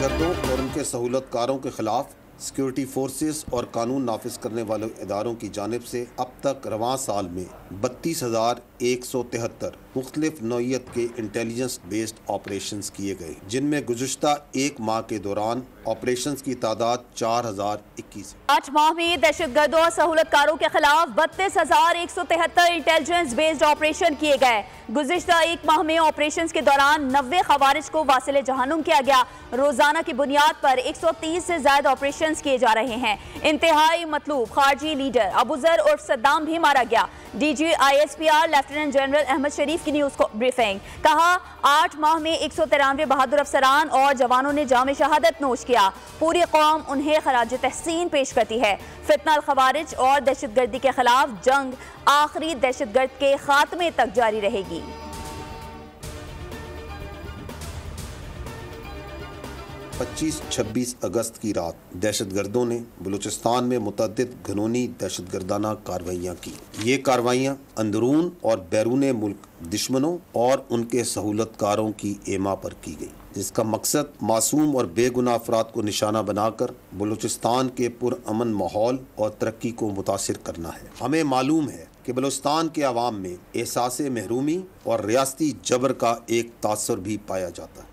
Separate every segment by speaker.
Speaker 1: दहशतगर्दों और उनके सहूलतकारों के खिलाफ सिक्योरिटी फोर्सेस और कानून नाफिज करने वाले इदारों की जानिब से अब तक रवां साल में 32,173 मुख्तलिफ नौइयत के इंटेलिजेंस बेस्ड ऑपरेशंस किए गए, जिनमें गुज़िश्ता एक माह के दौरान ऑपरेशंस की तादाद 4,021।
Speaker 2: 8 माह में दहशतगर्दों और सहूलतकारों के खिलाफ 32,173 इंटेलिजेंस बेस्ड ऑपरेशन किए गए। गुज़िश्ता एक माह में ऑपरेशंस के दौरान 90 खवारिज को वासिले जहन्नुम किया गया। रोजाना की बुनियाद पर 130 से ज्यादा ऑपरेशंस किए जा रहे हैं। इंतहाई मतलूब खारजी लीडर अबूजर उर्फ सद्दाम भी मारा गया। DG ISPR lieutenant general Ahmed Sharif की न्यूज ब्रीफिंग, कहा 8 माह में 193 बहादुर अफसरान और जवानों ने जाम शहादत नोश किया। पूरी कौम उन्हें खराज तहसीन पेश करती है। फितना खवारिज और दहशतगर्दी के खिलाफ जंग आखिरी दहशतगर्द के खात्मे तक जारी रहेगी।
Speaker 1: 25-26 अगस्त की रात दहशतगर्दों ने बलूचिस्तान में मुतअद्दिद घनूनी दहशतगर्दाना कार्रवाइयाँ की। ये कार्रवाइयाँ अंदरून और बैरून मुल्क दुश्मनों और उनके सहूलतकारों की एमा पर की गई, जिसका मकसद मासूम और बेगुनाह अफराद को निशाना बनाकर बलूचिस्तान के पुरअमन माहौल और तरक्की को मुतासिर करना है। हमें मालूम है कि बलूचिस्तान के अवाम में एहसास महरूमी और रियासती जबर का एक तासुर भी पाया जाता है।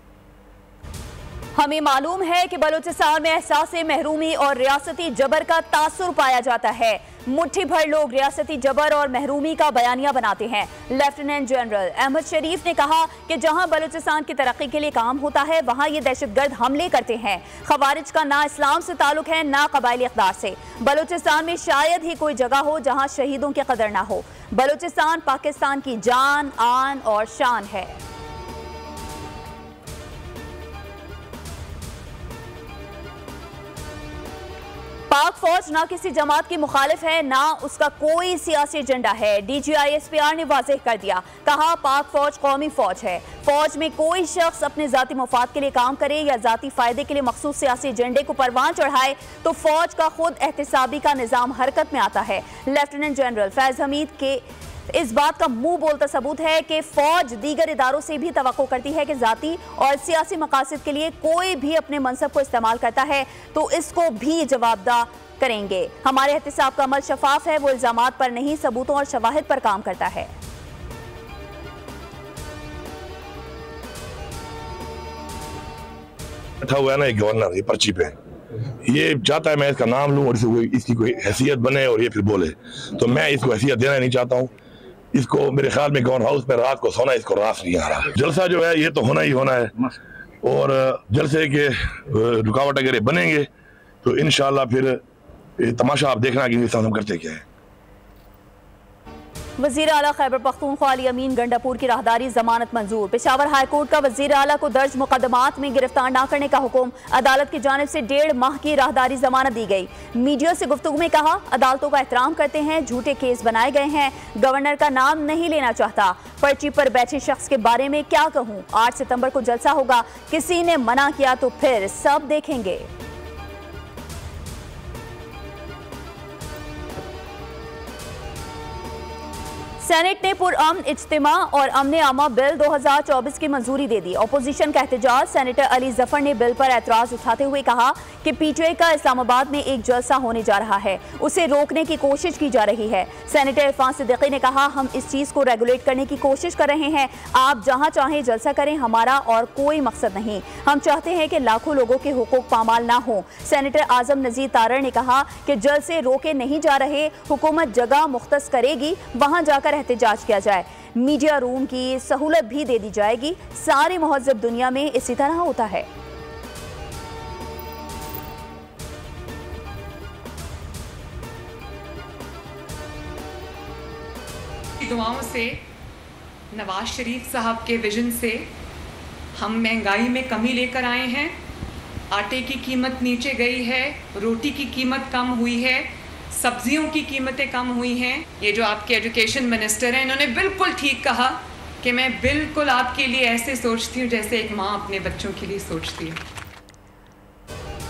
Speaker 2: हमें मालूम है कि बलूचिस्तान में एहसास महरूमी और रियासती जबर का तासुर पाया जाता है। मुट्ठी भर लोग रियासती जबर और महरूमी का बयानिया बनाते हैं। लेफ्टिनेंट जनरल अहमद शरीफ ने कहा कि जहां बलूचिस्तान की तरक्की के लिए काम होता है, वहां ये दहशतगर्द हमले करते हैं। खवारिज का ना इस्लाम से ताल्लुक है, ना कबायली इक़्तिदार से। बलूचिस्तान में शायद ही कोई जगह हो जहां शहीदों की कदर ना हो। बलूचिस्तान पाकिस्तान की जान, आन और शान है। पाक फौज ना किसी जमात की मुखालिफ है, ना उसका कोई सियासी एजेंडा है। DG ISPR ने वाज़ेह कर दिया, कहा पाक फौज कौमी फौज है। फौज में कोई शख्स अपने जाती मफाद के लिए काम करे या जाती फायदे के लिए मखसूस सियासी एजेंडे को परवान चढ़ाए तो फौज का खुद एहतिसाबी का निज़ाम हरकत में आता है। लेफ्टिनेंट जनरल फैज हमीद के इस बात का मुंह बोलता सबूत है कि फौज दीगर इदारों से भी तवक्को करती है कि जाती और सियासी मकासद के लिए कोई भी अपने मनसब को इस्तेमाल करता है तो इसको भी जवाबदा करेंगे। हमारे एहतिसाब का अमल शफाफ है, वो इल्जामात पर नहीं, सबूतों और शवाहिद पर काम करता है।
Speaker 3: बैठा हुआ है ना गवर्नर, ये पर्ची पे ये चाहता है मैं इसका नाम लूं और इसकी कोई हैसियत बने और ये फिर बोले, तो मैं इसको हैसियत देना नहीं चाहता हूँ। इसको मेरे ख्याल में गवर्नर हाउस में रात को सोना इसको रास नहीं आ रहा। जलसा जो है ये तो होना ही होना है और जलसे के रुकावट अगर बनेंगे तो इंशाल्लाह फिर तमाशा आप देखना कि हम करते क्या है।
Speaker 2: वज़ीर आला खैबर पख्तूनख्वा अली अमीन गंडापुर की राहदारी जमानत मंजूर। पेशावर हाई कोर्ट का वज़ीर आला को दर्ज मुकदमात में गिरफ्तार न करने का हुक्म। अदालत की जानिब से 1.5 माह की राहदारी जमानत दी गई। मीडिया से गुफ्तगू में कहा, अदालतों का एहतराम करते हैं, झूठे केस बनाए गए हैं, गवर्नर का नाम नहीं लेना चाहता। पर्ची पर बैठे शख्स के बारे में क्या कहूँ, 8 सितंबर को जलसा होगा, किसी ने मना किया तो फिर सब देखेंगे। सेनेट ने पुरअमन इज्तिमा और अमन आमा बिल 2024 की मंजूरी दे दी। अपोजिशन का एहतजाज। सेनेटर अली जफर ने बिल पर एतराज उठाते हुए कहा कि PTI का इस्लामाबाद में एक जलसा होने जा रहा है, उसे रोकने की कोशिश की जा रही है। सेनेटर इरफान सिद्दीकी ने कहा, हम इस चीज़ को रेगुलेट करने की कोशिश कर रहे हैं, आप जहाँ चाहें जलसा करें, हमारा और कोई मकसद नहीं। हम चाहते हैं कि लाखों लोगों के हुकूक पामाल ना हो। सेनेटर आजम नज़ीर तारड़ ने कहा कि जलसे रोके नहीं जा रहे, हुकूमत जगह मुख्तस करेगी, वहाँ जाकर एहतजाज किया जाए। मीडिया रूम की सहूलत भी दे दी जाएगी। सारी महज़ब दुनिया में इसी तरह होता है।
Speaker 4: दुआओं से, नवाज शरीफ साहब के विजन से हम महंगाई में कमी लेकर आए हैं। आटे की कीमत नीचे गई है, रोटी की कीमत कम हुई है, सब्जियों की कीमतें कम हुई हैं। ये जो आपके एजुकेशन मिनिस्टर हैं, इन्होंने बिल्कुल ठीक कहा कि मैं बिल्कुल आपके लिए ऐसे सोचती हूँ जैसे एक माँ अपने बच्चों के लिए सोचती है।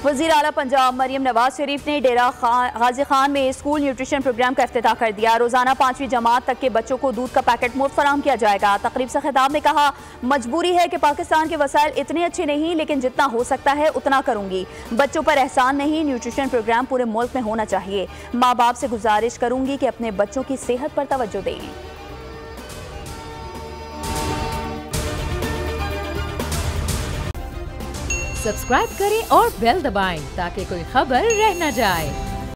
Speaker 2: वज़ीर आला पंजाब मरियम नवाज शरीफ ने डेरा गाजी खान में स्कूल न्यूट्रिशन प्रोग्राम का इफ्तिताह कर दिया। रोजाना 5वीं जमात तक के बच्चों को दूध का पैकेट मुफ्त फराहम किया जाएगा। तकरीब से खिताब में कहा, मजबूरी है कि पाकिस्तान के वसाइल इतने अच्छे नहीं, लेकिन जितना हो सकता है उतना करूंगी। बच्चों पर एहसान नहीं, न्यूट्रिशन प्रोग्राम पूरे मुल्क में होना चाहिए। माँ बाप से गुजारिश करूंगी कि अपने बच्चों की सेहत पर तवज्जो दें।
Speaker 5: सब्सक्राइब करें और बेल दबाएं ताकि कोई खबर रह न जाए।